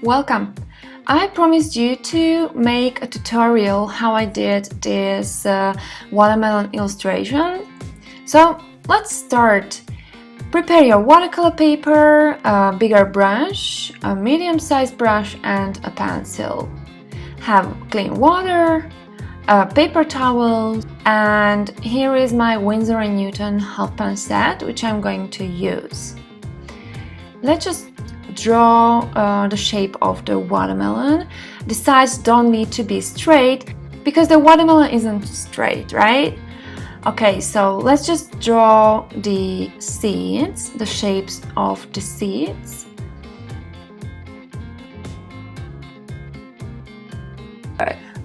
Welcome! I promised you to make a tutorial how I did this watermelon illustration. So let's start. Prepare your watercolor paper, a bigger brush, a medium-sized brush and a pencil. Have clean water, a paper towel, and here is my Winsor & Newton half pan set, which I'm going to use. Let's just draw the shape of the watermelon. The sides don't need to be straight because the watermelon isn't straight, right? Okay, so let's just draw the seeds, the shapes of the seeds.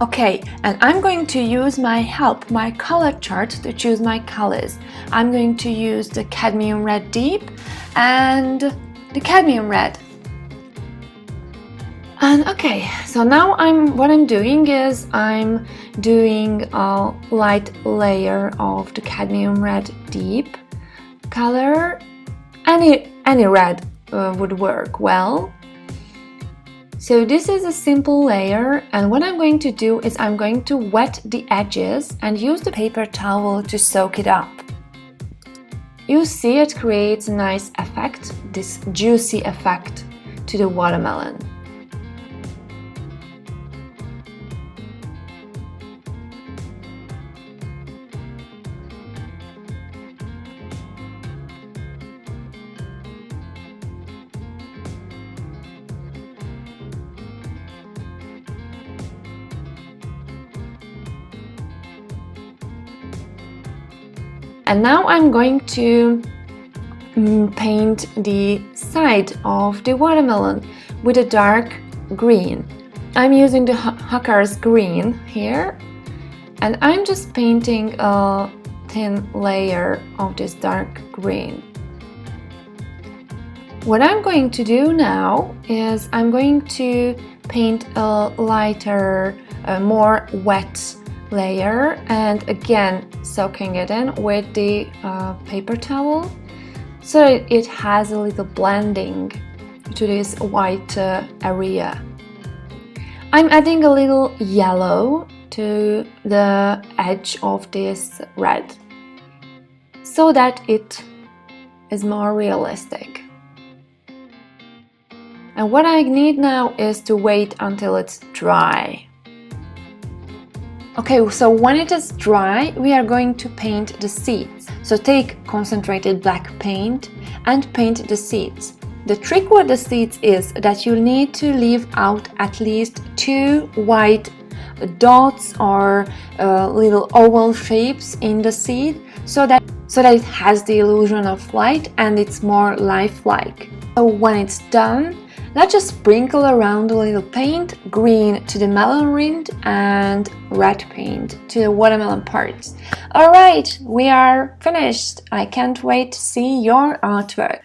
Okay, and I'm going to use my color chart to choose my colors. I'm going to use the cadmium red deep and the cadmium red. And okay, so now what I'm doing is I'm doing a light layer of the cadmium red deep color. Any red would work well. So this is a simple layer, and what I'm going to do is I'm going to wet the edges and use the paper towel to soak it up. You see it creates a nice effect, this juicy effect to the watermelon. And now I'm going to paint the side of the watermelon with a dark green. I'm using the Hawker's green here, and I'm just painting a thin layer of this dark green. What I'm going to do now is I'm going to paint a lighter, more wet layer, and again soaking it in with the paper towel so it has a little blending to this white area. I'm adding a little yellow to the edge of this red so that it is more realistic. And what I need now is to wait until it's dry. Okay, so when it is dry, we are going to paint the seeds. So take concentrated black paint and paint the seeds. The trick with the seeds is that you need to leave out at least 2 white dots or little oval shapes in the seed so that it has the illusion of light and it's more lifelike. So when it's done, let's just sprinkle around a little paint, green to the melon rind and red paint to the watermelon parts. Alright, we are finished. I can't wait to see your artwork.